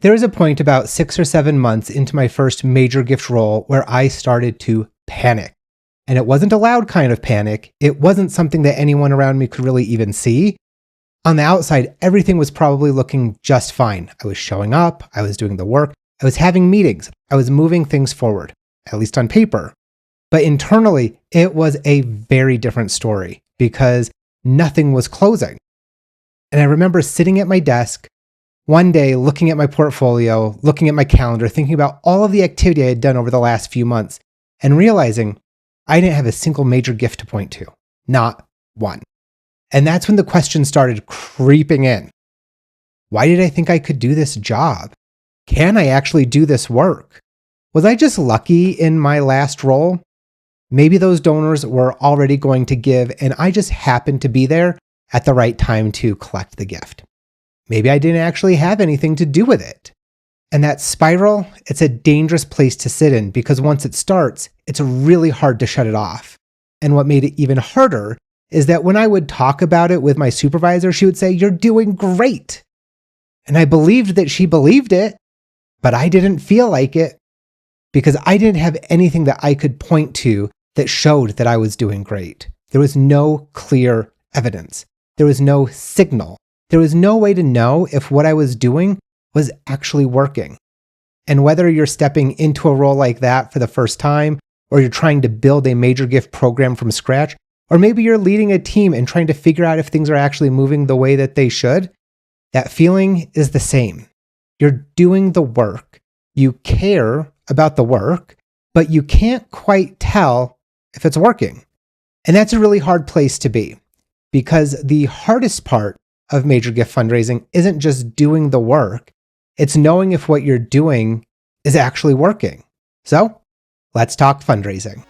There was a point about 6 or 7 months into my first major gift role where I started to panic. And it wasn't a loud kind of panic. It wasn't something that anyone around me could really even see. On the outside, everything was probably looking just fine. I was showing up, I was doing the work, I was having meetings, I was moving things forward, at least on paper. But internally, it was a very different story because nothing was closing. And I remember sitting at my desk one day, looking at my portfolio, looking at my calendar, thinking about all of the activity I had done over the last few months, and realizing I didn't have a single major gift to point to. Not one. And that's when the question started creeping in. Why did I think I could do this job? Can I actually do this work? Was I just lucky in my last role? Maybe those donors were already going to give, and I just happened to be there at the right time to collect the gift. Maybe I didn't actually have anything to do with it. And that spiral, it's a dangerous place to sit in because once it starts, it's really hard to shut it off. And what made it even harder is that when I would talk about it with my supervisor, she would say, "You're doing great." And I believed that she believed it, but I didn't feel like it because I didn't have anything that I could point to that showed that I was doing great. There was no clear evidence. There was no signal. There was no way to know if what I was doing was actually working. And whether you're stepping into a role like that for the first time, or you're trying to build a major gift program from scratch, or maybe you're leading a team and trying to figure out if things are actually moving the way that they should, that feeling is the same. You're doing the work. You care about the work, but you can't quite tell if it's working. And that's a really hard place to be because the hardest part of major gift fundraising isn't just doing the work. It's knowing if what you're doing is actually working. So let's talk fundraising.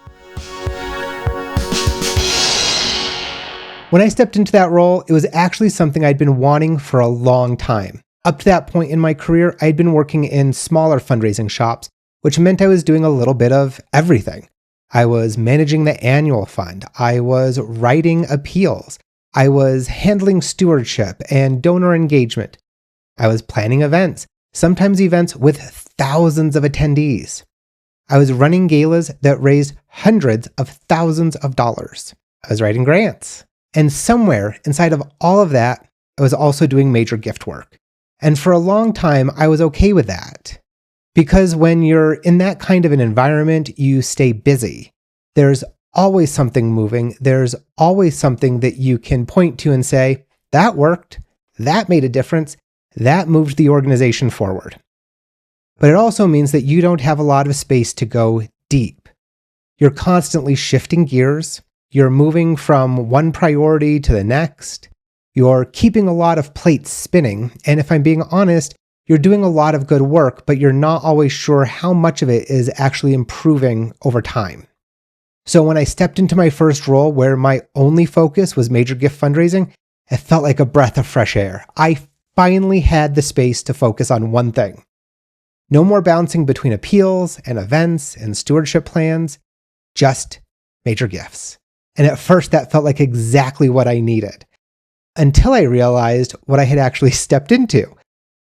When I stepped into that role, it was actually something I'd been wanting for a long time. Up to that point in my career, I'd been working in smaller fundraising shops, which meant I was doing a little bit of everything. I was managing the annual fund. I was writing appeals. I was handling stewardship and donor engagement. I was planning events, sometimes events with thousands of attendees. I was running galas that raised hundreds of thousands of dollars. I was writing grants. And somewhere inside of all of that, I was also doing major gift work. And for a long time, I was okay with that. Because when you're in that kind of an environment, you stay busy. There's always something moving. There's always something that you can point to and say, that worked. That made a difference. That moved the organization forward. But it also means that you don't have a lot of space to go deep. You're constantly shifting gears. You're moving from one priority to the next. You're keeping a lot of plates spinning. And if I'm being honest, you're doing a lot of good work, but you're not always sure how much of it is actually improving over time. So when I stepped into my first role where my only focus was major gift fundraising, it felt like a breath of fresh air. I finally had the space to focus on one thing. No more bouncing between appeals and events and stewardship plans, just major gifts. And at first that felt like exactly what I needed, until I realized what I had actually stepped into.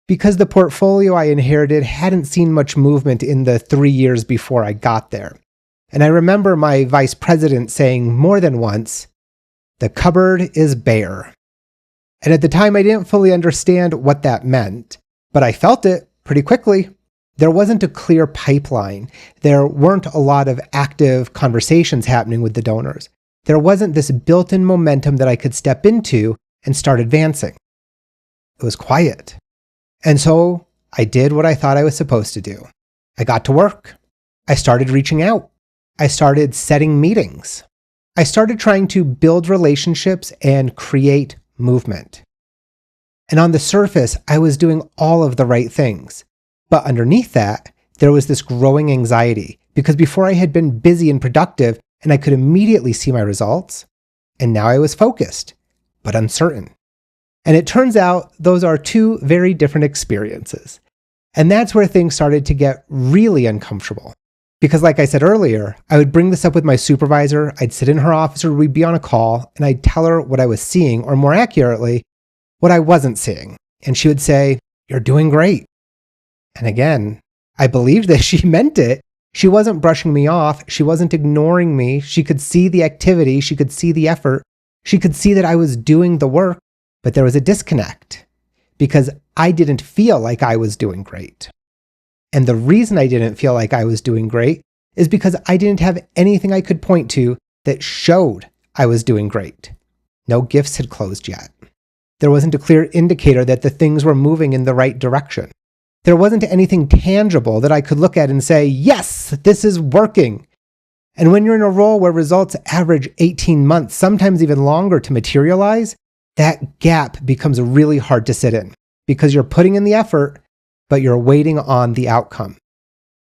Because the portfolio I inherited hadn't seen much movement in the 3 years before I got there. And I remember my vice president saying more than once, "The cupboard is bare." And at the time, I didn't fully understand what that meant, but I felt it pretty quickly. There wasn't a clear pipeline. There weren't a lot of active conversations happening with the donors. There wasn't this built-in momentum that I could step into and start advancing. It was quiet. And so I did what I thought I was supposed to do. I got to work. I started reaching out. I started setting meetings. I started trying to build relationships and create movement. And on the surface, I was doing all of the right things. But underneath that, there was this growing anxiety because before I had been busy and productive and I could immediately see my results, and now I was focused, but uncertain. And it turns out those are two very different experiences. And that's where things started to get really uncomfortable. Because like I said earlier, I would bring this up with my supervisor, I'd sit in her office or we'd be on a call, and I'd tell her what I was seeing, or more accurately, what I wasn't seeing. And she would say, "You're doing great." And again, I believed that she meant it. She wasn't brushing me off. She wasn't ignoring me. She could see the activity. She could see the effort. She could see that I was doing the work, but there was a disconnect because I didn't feel like I was doing great. And the reason I didn't feel like I was doing great is because I didn't have anything I could point to that showed I was doing great. No gifts had closed yet. There wasn't a clear indicator that the things were moving in the right direction. There wasn't anything tangible that I could look at and say, yes, this is working. And when you're in a role where results average 18 months, sometimes even longer to materialize, that gap becomes really hard to sit in because you're putting in the effort, but you're waiting on the outcome.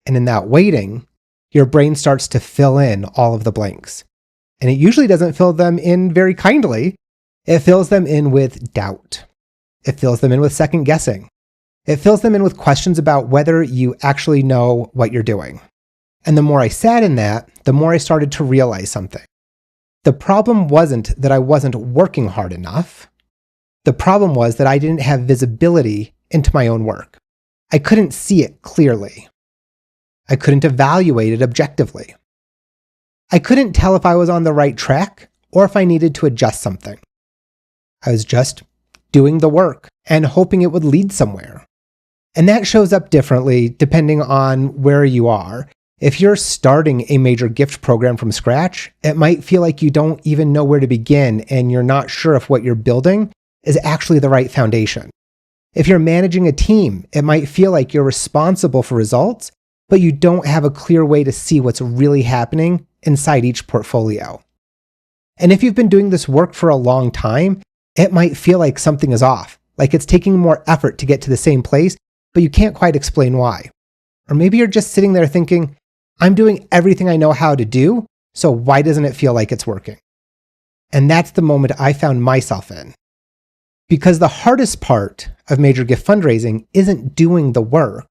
And in that waiting, your brain starts to fill in all of the blanks. And it usually doesn't fill them in very kindly. It fills them in with doubt. It fills them in with second guessing. It fills them in with questions about whether you actually know what you're doing. And the more I sat in that, the more I started to realize something. The problem wasn't that I wasn't working hard enough. The problem was that I didn't have visibility into my own work. I couldn't see it clearly. I couldn't evaluate it objectively. I couldn't tell if I was on the right track or if I needed to adjust something. I was just doing the work and hoping it would lead somewhere. And that shows up differently depending on where you are. If you're starting a major gift program from scratch, it might feel like you don't even know where to begin and you're not sure if what you're building is actually the right foundation. If you're managing a team, it might feel like you're responsible for results, but you don't have a clear way to see what's really happening inside each portfolio. And if you've been doing this work for a long time, it might feel like something is off, like it's taking more effort to get to the same place, but you can't quite explain why. Or maybe you're just sitting there thinking, I'm doing everything I know how to do, so why doesn't it feel like it's working? And that's the moment I found myself in. Because the hardest part of major gift fundraising isn't doing the work,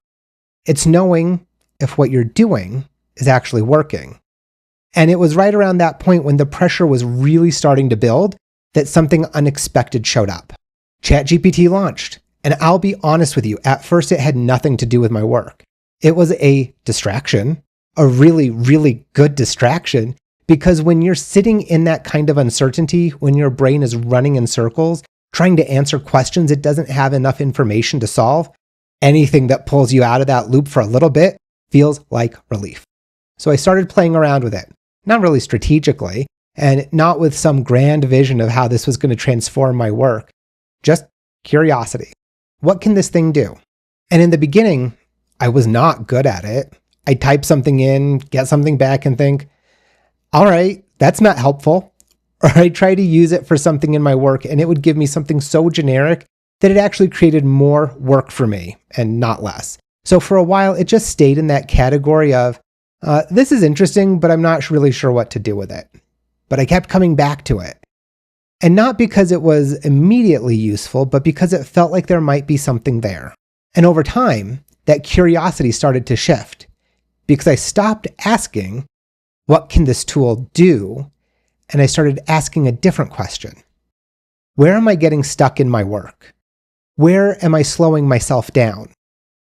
it's knowing if what you're doing is actually working. And it was right around that point when the pressure was really starting to build that something unexpected showed up. ChatGPT launched. And I'll be honest with you, at first it had nothing to do with my work. It was a distraction, a really, really good distraction, because when you're sitting in that kind of uncertainty, when your brain is running in circles, trying to answer questions it doesn't have enough information to solve, anything that pulls you out of that loop for a little bit feels like relief. So I started playing around with it, not really strategically, and not with some grand vision of how this was going to transform my work, just curiosity. What can this thing do? And in the beginning, I was not good at it. I'd type something in, get something back and think, all right, that's not helpful. Or I'd try to use it for something in my work and it would give me something so generic that it actually created more work for me and not less. So for a while, it just stayed in that category of, this is interesting, but I'm not really sure what to do with it. But I kept coming back to it. And not because it was immediately useful, but because it felt like there might be something there. And over time, that curiosity started to shift because I stopped asking, what can this tool do? And I started asking a different question. Where am I getting stuck in my work? Where am I slowing myself down?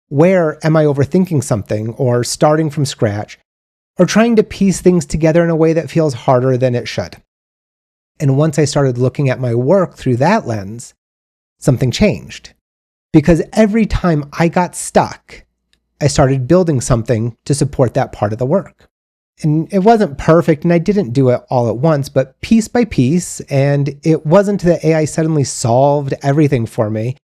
Where am I overthinking something or starting from scratch or trying to piece things together in a way that feels harder than it should? And once I started looking at my work through that lens, something changed. Because every time I got stuck, I started building something to support that part of the work. And it wasn't perfect, and I didn't do it all at once, but piece by piece, and it wasn't that AI suddenly solved everything for me.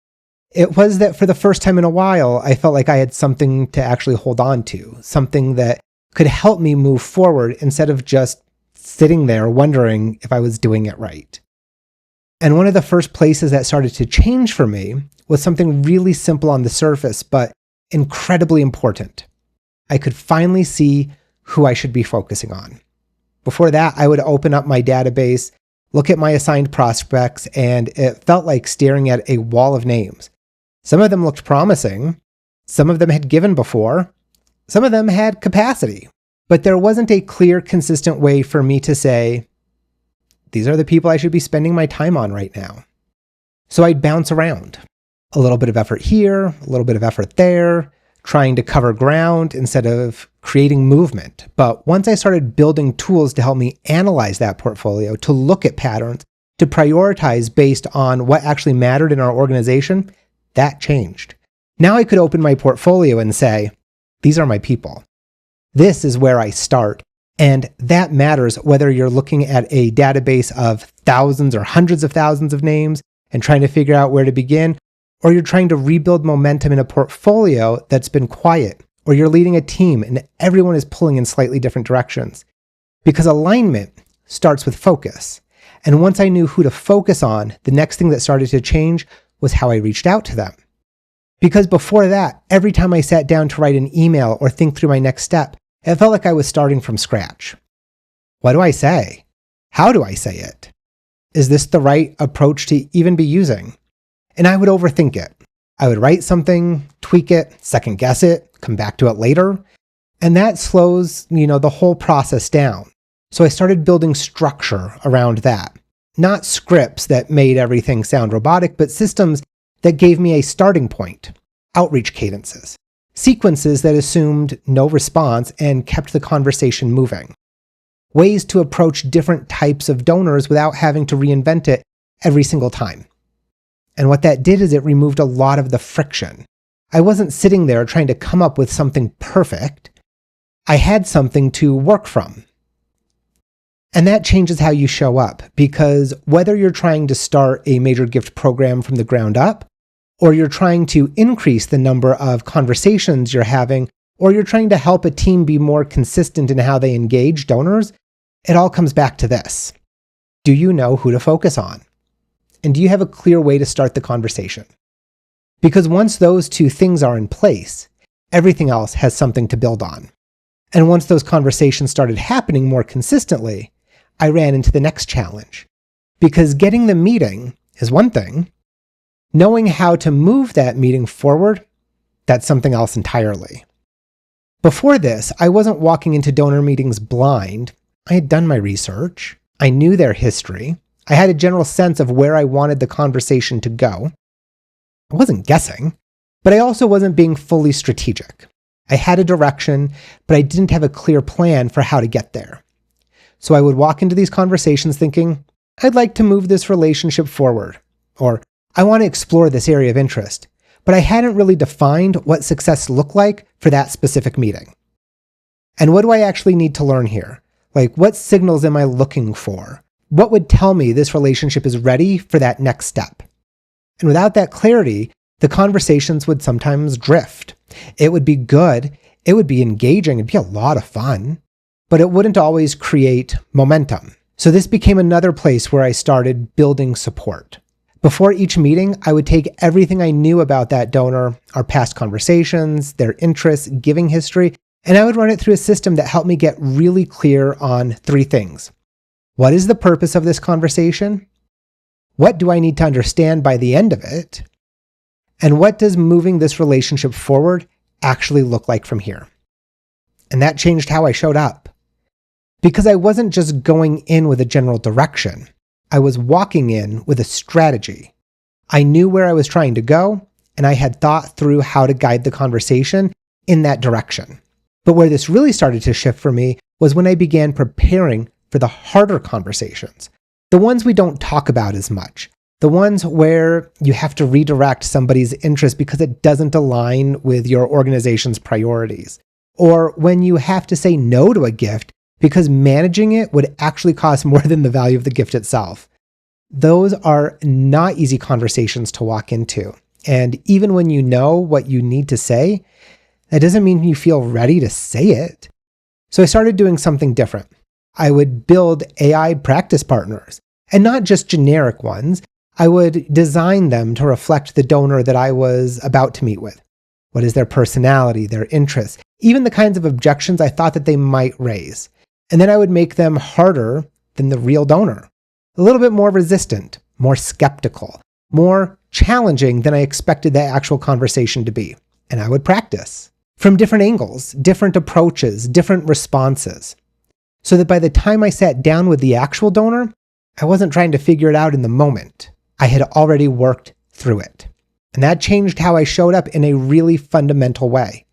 It was that for the first time in a while, I felt like I had something to actually hold on to, something that could help me move forward instead of just sitting there wondering if I was doing it right. And one of the first places that started to change for me was something really simple on the surface, but incredibly important. I could finally see who I should be focusing on. Before that, I would open up my database, look at my assigned prospects, and it felt like staring at a wall of names. Some of them looked promising. Some of them had given before. Some of them had capacity. But there wasn't a clear, consistent way for me to say, these are the people I should be spending my time on right now. So I'd bounce around. A little bit of effort here, a little bit of effort there, trying to cover ground instead of creating movement. But once I started building tools to help me analyze that portfolio, to look at patterns, to prioritize based on what actually mattered in our organization, that changed. Now I could open my portfolio and say, these are my people. This is where I start. And that matters whether you're looking at a database of thousands or hundreds of thousands of names and trying to figure out where to begin, or you're trying to rebuild momentum in a portfolio that's been quiet, or you're leading a team and everyone is pulling in slightly different directions. Because alignment starts with focus. And once I knew who to focus on, the next thing that started to change was how I reached out to them. Because before that, every time I sat down to write an email or think through my next step, it felt like I was starting from scratch. What do I say? How do I say it? Is this the right approach to even be using? And I would overthink it. I would write something, tweak it, second guess it, come back to it later. And that slows, the whole process down. So I started building structure around that. Not scripts that made everything sound robotic, but systems that gave me a starting point, outreach cadences, sequences that assumed no response and kept the conversation moving, ways to approach different types of donors without having to reinvent it every single time. And what that did is it removed a lot of the friction. I wasn't sitting there trying to come up with something perfect. I had something to work from. And that changes how you show up, because whether you're trying to start a major gift program from the ground up, or you're trying to increase the number of conversations you're having, or you're trying to help a team be more consistent in how they engage donors, it all comes back to this. Do you know who to focus on? And do you have a clear way to start the conversation? Because once those two things are in place, everything else has something to build on. And once those conversations started happening more consistently, I ran into the next challenge. Because getting the meeting is one thing. Knowing how to move that meeting forward, that's something else entirely. Before this, I wasn't walking into donor meetings blind. I had done my research. I knew their history. I had a general sense of where I wanted the conversation to go. I wasn't guessing, but I also wasn't being fully strategic. I had a direction, but I didn't have a clear plan for how to get there. So I would walk into these conversations thinking, I'd like to move this relationship forward, or I want to explore this area of interest, but I hadn't really defined what success looked like for that specific meeting. And what do I actually need to learn here? Like, what signals am I looking for? What would tell me this relationship is ready for that next step? And without that clarity, the conversations would sometimes drift. It would be good, it would be engaging, it'd be a lot of fun, but it wouldn't always create momentum. So this became another place where I started building support. Before each meeting, I would take everything I knew about that donor, our past conversations, their interests, giving history, and I would run it through a system that helped me get really clear on three things. What is the purpose of this conversation? What do I need to understand by the end of it? And what does moving this relationship forward actually look like from here? And that changed how I showed up. Because I wasn't just going in with a general direction. I was walking in with a strategy. I knew where I was trying to go, and I had thought through how to guide the conversation in that direction. But where this really started to shift for me was when I began preparing for the harder conversations, the ones we don't talk about as much, the ones where you have to redirect somebody's interest because it doesn't align with your organization's priorities, or when you have to say no to a gift because managing it would actually cost more than the value of the gift itself. Those are not easy conversations to walk into. And even when you know what you need to say, that doesn't mean you feel ready to say it. So I started doing something different. I would build AI practice partners, and not just generic ones. I would design them to reflect the donor that I was about to meet with. What is their personality, their interests, even the kinds of objections I thought that they might raise. And then I would make them harder than the real donor. A little bit more resistant, more skeptical, more challenging than I expected that actual conversation to be. And I would practice from different angles, different approaches, different responses. So that by the time I sat down with the actual donor, I wasn't trying to figure it out in the moment. I had already worked through it. And that changed how I showed up in a really fundamental way.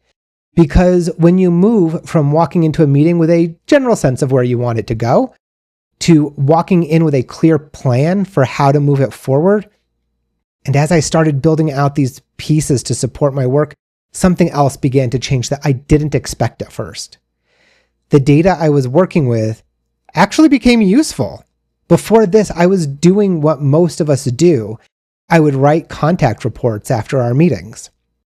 Because when you move from walking into a meeting with a general sense of where you want it to go to walking in with a clear plan for how to move it forward, and as I started building out these pieces to support my work, something else began to change that I didn't expect at first. The data I was working with actually became useful. Before this, I was doing what most of us do. I would write contact reports after our meetings.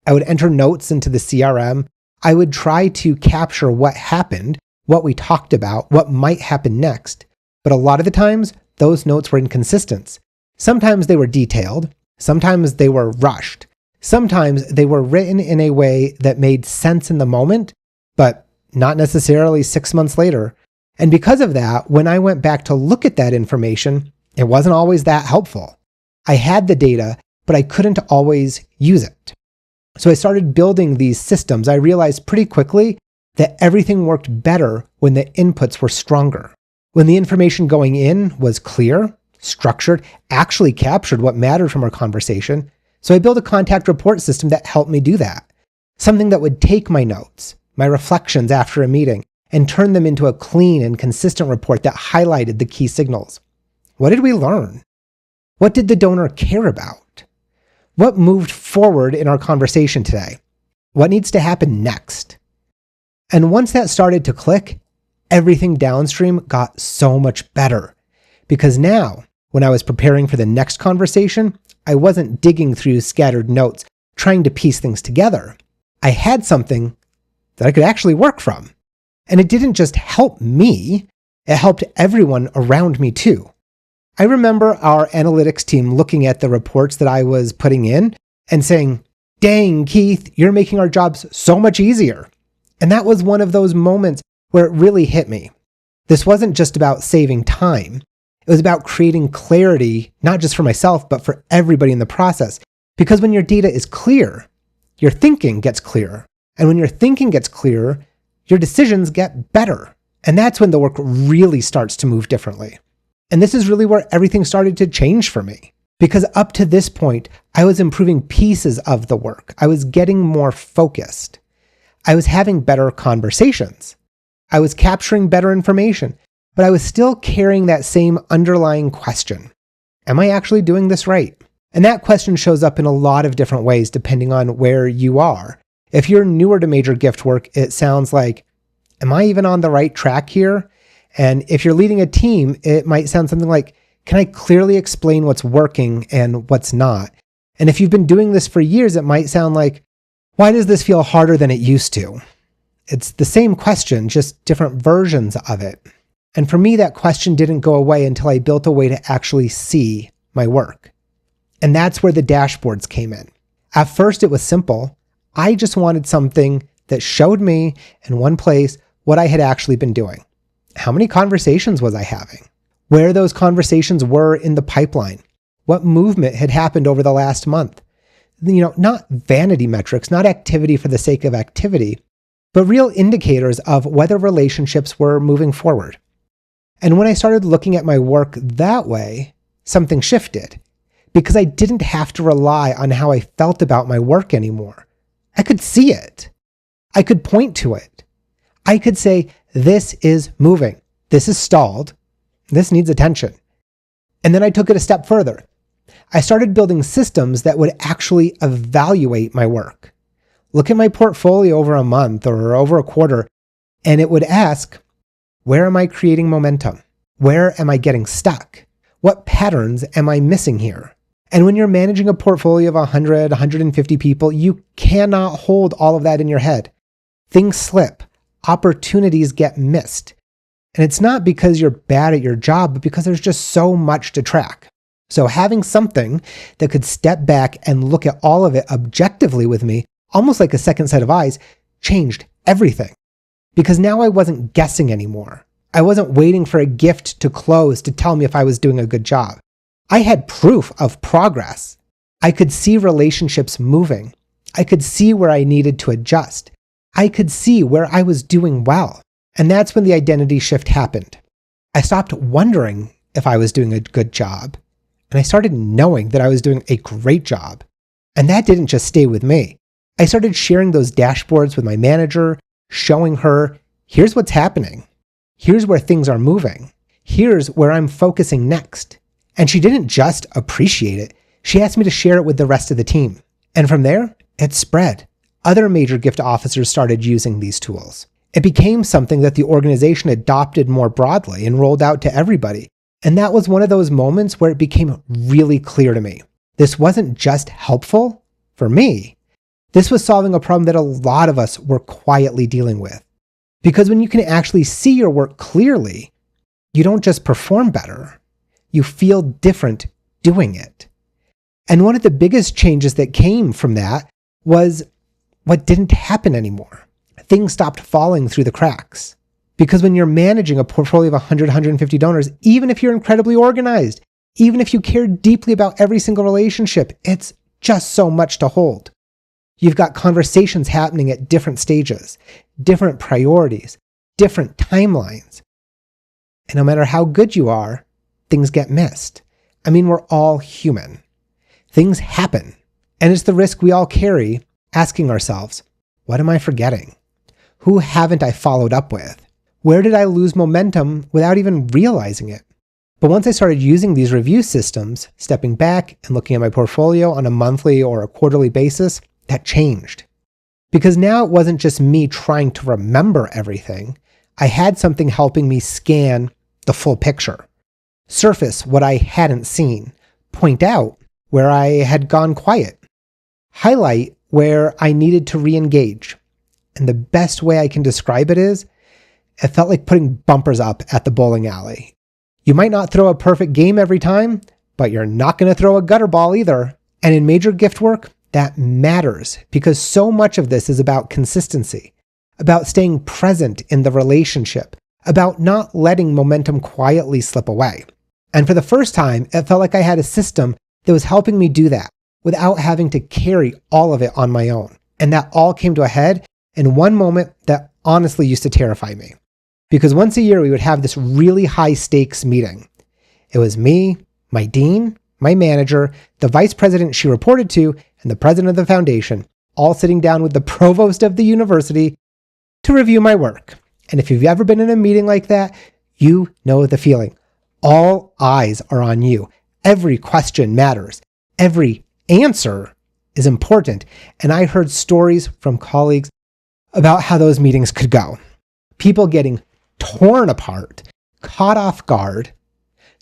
I would enter notes into the CRM. I would try to capture what happened, what we talked about, what might happen next. But a lot of the times, those notes were inconsistent. Sometimes they were detailed. Sometimes they were rushed. Sometimes they were written in a way that made sense in the moment, but not necessarily 6 months later. And because of that, when I went back to look at that information, it wasn't always that helpful. I had the data, but I couldn't always use it. So I started building these systems. I realized pretty quickly that everything worked better when the inputs were stronger. When the information going in was clear, structured, actually captured what mattered from our conversation. So I built a contact report system that helped me do that. Something that would take my notes, my reflections after a meeting, and turn them into a clean and consistent report that highlighted the key signals. What did we learn? What did the donor care about? What moved forward in our conversation today? What needs to happen next? And once that started to click, everything downstream got so much better. Because now, when I was preparing for the next conversation, I wasn't digging through scattered notes, trying to piece things together. I had something that I could actually work from. And it didn't just help me, it helped everyone around me too. I remember our analytics team looking at the reports that I was putting in and saying, "Dang, Keith, you're making our jobs so much easier." And that was one of those moments where it really hit me. This wasn't just about saving time. It was about creating clarity, not just for myself, but for everybody in the process. Because when your data is clear, your thinking gets clearer. And when your thinking gets clearer, your decisions get better. And that's when the work really starts to move differently. And this is really where everything started to change for me. Because up to this point, I was improving pieces of the work. I was getting more focused. I was having better conversations. I was capturing better information, but I was still carrying that same underlying question. Am I actually doing this right? And that question shows up in a lot of different ways depending on where you are. If you're newer to major gift work, it sounds like, am I even on the right track here? And if you're leading a team, it might sound something like, can I clearly explain what's working and what's not? And if you've been doing this for years, it might sound like, why does this feel harder than it used to? It's the same question, just different versions of it. And for me, that question didn't go away until I built a way to actually see my work. And that's where the dashboards came in. At first, it was simple. I just wanted something that showed me in one place what I had actually been doing. How many conversations was I having? Where those conversations were in the pipeline? What movement had happened over the last month? Not vanity metrics, not activity for the sake of activity, but real indicators of whether relationships were moving forward. And when I started looking at my work that way, something shifted because I didn't have to rely on how I felt about my work anymore. I could see it. I could point to it. I could say, this is moving. This is stalled. This needs attention. And then I took it a step further. I started building systems that would actually evaluate my work. Look at my portfolio over a month or over a quarter, and it would ask, where am I creating momentum? Where am I getting stuck? What patterns am I missing here? And when you're managing a portfolio of 100, 150 people, you cannot hold all of that in your head. Things slip. Opportunities get missed. And it's not because you're bad at your job, but because there's just so much to track. So having something that could step back and look at all of it objectively with me, almost like a second set of eyes, changed everything. Because now I wasn't guessing anymore. I wasn't waiting for a gift to close to tell me if I was doing a good job. I had proof of progress. I could see relationships moving. I could see where I needed to adjust. I could see where I was doing well. And that's when the identity shift happened. I stopped wondering if I was doing a good job. And I started knowing that I was doing a great job. And that didn't just stay with me. I started sharing those dashboards with my manager, showing her, here's what's happening. Here's where things are moving. Here's where I'm focusing next. And she didn't just appreciate it. She asked me to share it with the rest of the team. And from there, it spread. Other major gift officers started using these tools. It became something that the organization adopted more broadly and rolled out to everybody. And that was one of those moments where it became really clear to me. This wasn't just helpful for me. This was solving a problem that a lot of us were quietly dealing with. Because when you can actually see your work clearly, you don't just perform better, you feel different doing it. And one of the biggest changes that came from that was what didn't happen anymore. Things stopped falling through the cracks. Because when you're managing a portfolio of 100, 150 donors, even if you're incredibly organized, even if you care deeply about every single relationship, it's just so much to hold. You've got conversations happening at different stages, different priorities, different timelines. And no matter how good you are, things get missed. I mean, we're all human. Things happen. And it's the risk we all carry, asking ourselves, what am I forgetting? Who haven't I followed up with? Where did I lose momentum without even realizing it? But once I started using these review systems, stepping back and looking at my portfolio on a monthly or a quarterly basis, that changed. Because now it wasn't just me trying to remember everything. I had something helping me scan the full picture, surface what I hadn't seen, point out where I had gone quiet, highlight where I needed to re-engage. And the best way I can describe it is, it felt like putting bumpers up at the bowling alley. You might not throw a perfect game every time, but you're not going to throw a gutter ball either. And in major gift work, that matters because so much of this is about consistency, about staying present in the relationship, about not letting momentum quietly slip away. And for the first time, it felt like I had a system that was helping me do that without having to carry all of it on my own. And that all came to a head in one moment that honestly used to terrify me. Because once a year, we would have this really high stakes meeting. It was me, my dean, my manager, the vice president she reported to, and the president of the foundation, all sitting down with the provost of the university to review my work. And if you've ever been in a meeting like that, you know the feeling. All eyes are on you. Every question matters. Every answer is important. And I heard stories from colleagues about how those meetings could go. People getting torn apart, caught off guard,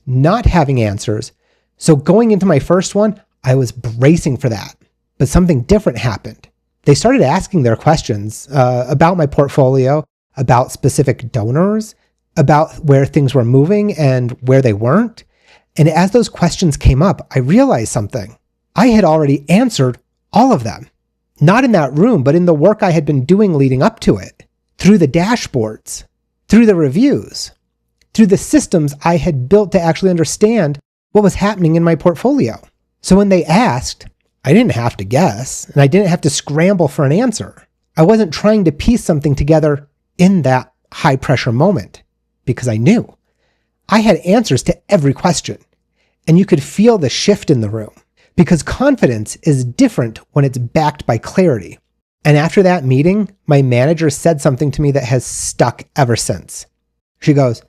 not having answers. So going into my first one, I was bracing for that. But something different happened. They started asking their questions about my portfolio, about specific donors, about where things were moving and where they weren't. And as those questions came up, I realized something. I had already answered all of them. Not in that room, but in the work I had been doing leading up to it, through the dashboards, through the reviews, through the systems I had built to actually understand what was happening in my portfolio. So when they asked, I didn't have to guess, and I didn't have to scramble for an answer. I wasn't trying to piece something together in that high pressure moment because I knew I had answers to every question. And you could feel the shift in the room because confidence is different when it's backed by clarity. And after that meeting, my manager said something to me that has stuck ever since. She goes,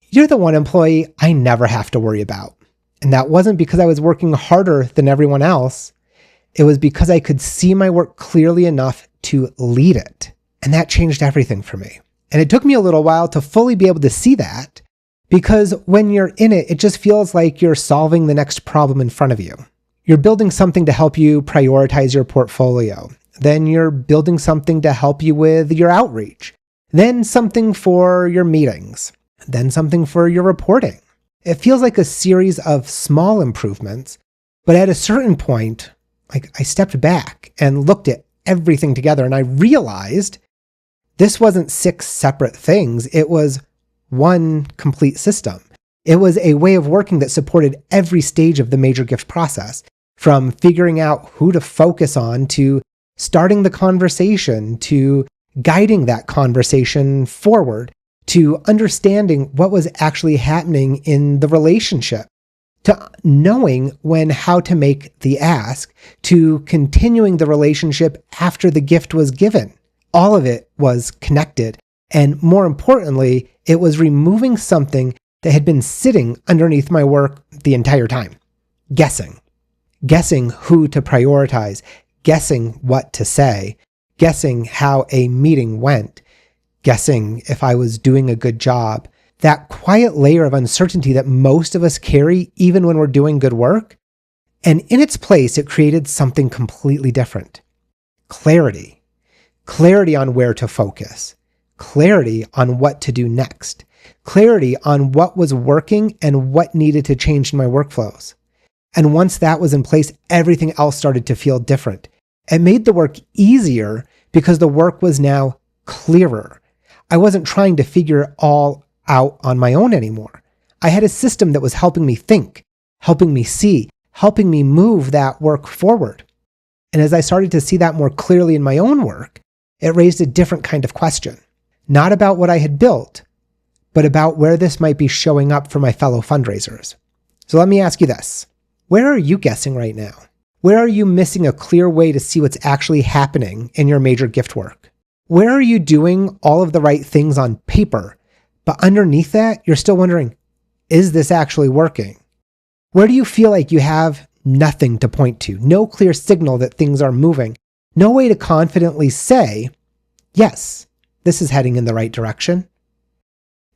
"You're the one employee I never have to worry about." And that wasn't because I was working harder than everyone else. It was because I could see my work clearly enough to lead it. And that changed everything for me. And it took me a little while to fully be able to see that because when you're in it, it just feels like you're solving the next problem in front of you. You're building something to help you prioritize your portfolio. Then you're building something to help you with your outreach. Then something for your meetings. Then something for your reporting. It feels like a series of small improvements, but at a certain point, I stepped back and looked at everything together and I realized this wasn't 6 separate things. It was one complete system. It was a way of working that supported every stage of the major gift process, from figuring out who to focus on to starting the conversation to guiding that conversation forward to understanding what was actually happening in the relationship to knowing when how to make the ask, to continuing the relationship after the gift was given. All of it was connected. And more importantly, it was removing something that had been sitting underneath my work the entire time. Guessing who to prioritize, guessing what to say, guessing how a meeting went, guessing if I was doing a good job. That quiet layer of uncertainty that most of us carry even when we're doing good work. And in its place, it created something completely different. Clarity. Clarity on where to focus. Clarity on what to do next. Clarity on what was working and what needed to change in my workflows. And once that was in place, everything else started to feel different. It made the work easier because the work was now clearer. I wasn't trying to figure it all out on my own anymore. I had a system that was helping me think, helping me see, helping me move that work forward. And as I started to see that more clearly in my own work, it raised a different kind of question. Not about what I had built, but about where this might be showing up for my fellow fundraisers. So let me ask you this. Where are you guessing right now? Where are you missing a clear way to see what's actually happening in your major gift work? Where are you doing all of the right things on paper, but underneath that, you're still wondering, is this actually working? Where do you feel like you have nothing to point to, no clear signal that things are moving, no way to confidently say, yes, this is heading in the right direction?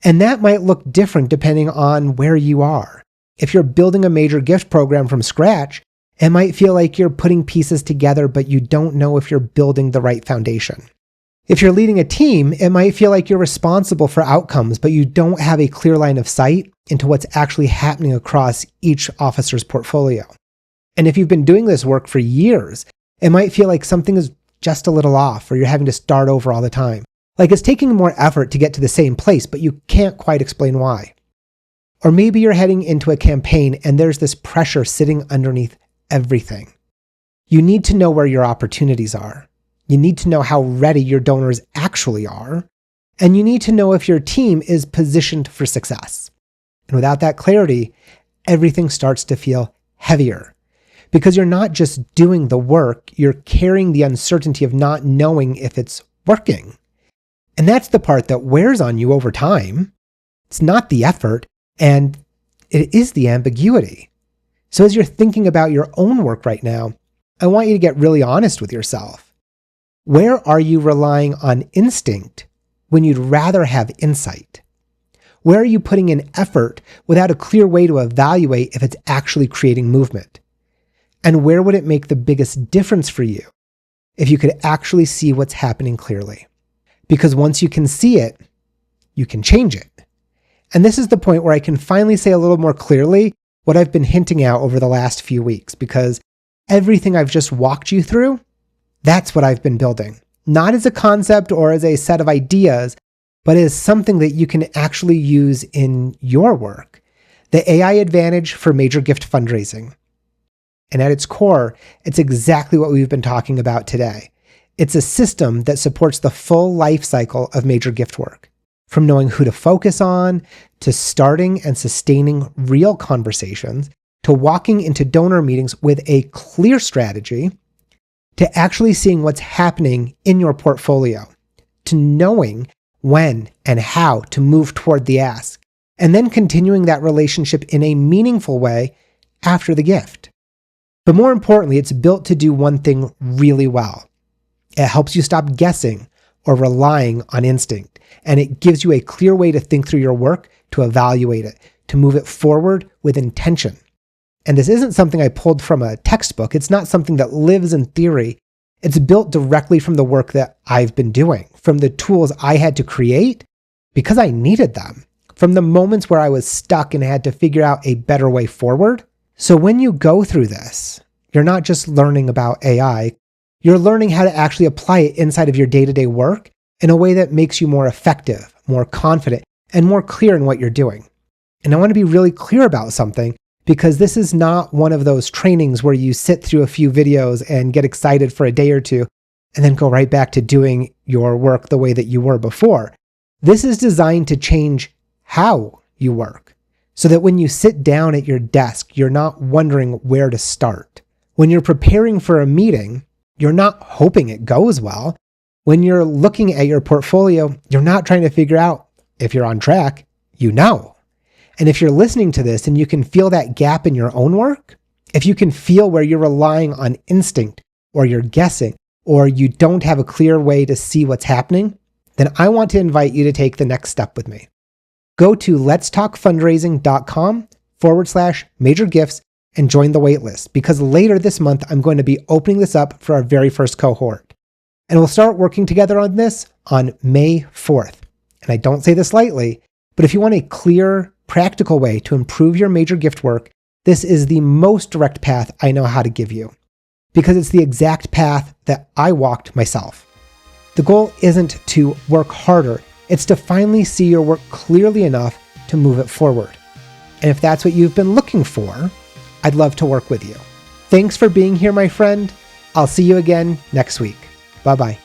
And that might look different depending on where you are. If you're building a major gift program from scratch, it might feel like you're putting pieces together, but you don't know if you're building the right foundation. If you're leading a team, it might feel like you're responsible for outcomes, but you don't have a clear line of sight into what's actually happening across each officer's portfolio. And if you've been doing this work for years, it might feel like something is just a little off, or you're having to start over all the time. Like it's taking more effort to get to the same place, but you can't quite explain why. Or maybe you're heading into a campaign and there's this pressure sitting underneath everything. You need to know where your opportunities are. You need to know how ready your donors actually are. And you need to know if your team is positioned for success. And without that clarity, everything starts to feel heavier. Because you're not just doing the work, you're carrying the uncertainty of not knowing if it's working. And that's the part that wears on you over time. It's not the effort, and it is the ambiguity. So as you're thinking about your own work right now, I want you to get really honest with yourself. Where are you relying on instinct when you'd rather have insight? Where are you putting in effort without a clear way to evaluate if it's actually creating movement? And where would it make the biggest difference for you if you could actually see what's happening clearly? Because once you can see it, you can change it. And this is the point where I can finally say a little more clearly what I've been hinting at over the last few weeks, because everything I've just walked you through, that's what I've been building. Not as a concept or as a set of ideas, but as something that you can actually use in your work. The AI advantage for major gift fundraising. And at its core, it's exactly what we've been talking about today. It's a system that supports the full life cycle of major gift work. From knowing who to focus on, to starting and sustaining real conversations, to walking into donor meetings with a clear strategy, to actually seeing what's happening in your portfolio, to knowing when and how to move toward the ask, and then continuing that relationship in a meaningful way after the gift. But more importantly, it's built to do one thing really well. It helps you stop guessing or relying on instinct, and it gives you a clear way to think through your work, to evaluate it, to move it forward with intention. And this isn't something I pulled from a textbook. It's not something that lives in theory. It's built directly from the work that I've been doing, from the tools I had to create because I needed them, from the moments where I was stuck and had to figure out a better way forward. So when you go through this, you're not just learning about AI, you're learning how to actually apply it inside of your day-to-day work in a way that makes you more effective, more confident, and more clear in what you're doing. And I want to be really clear about something, because this is not one of those trainings where you sit through a few videos and get excited for a day or two and then go right back to doing your work the way that you were before. This is designed to change how you work, so that when you sit down at your desk, you're not wondering where to start. When you're preparing for a meeting, you're not hoping it goes well. When you're looking at your portfolio, you're not trying to figure out if you're on track, you know. And if you're listening to this and you can feel that gap in your own work, if you can feel where you're relying on instinct or you're guessing or you don't have a clear way to see what's happening, then I want to invite you to take the next step with me. Go to letstalkfundraising.com/major gifts and join the waitlist, because later this month, I'm going to be opening this up for our very first cohort. And we'll start working together on this on May 4th. And I don't say this lightly, but if you want a clear, practical way to improve your major gift work, this is the most direct path I know how to give you, because it's the exact path that I walked myself. The goal isn't to work harder, it's to finally see your work clearly enough to move it forward. And if that's what you've been looking for, I'd love to work with you. Thanks for being here, my friend. I'll see you again next week. Bye-bye.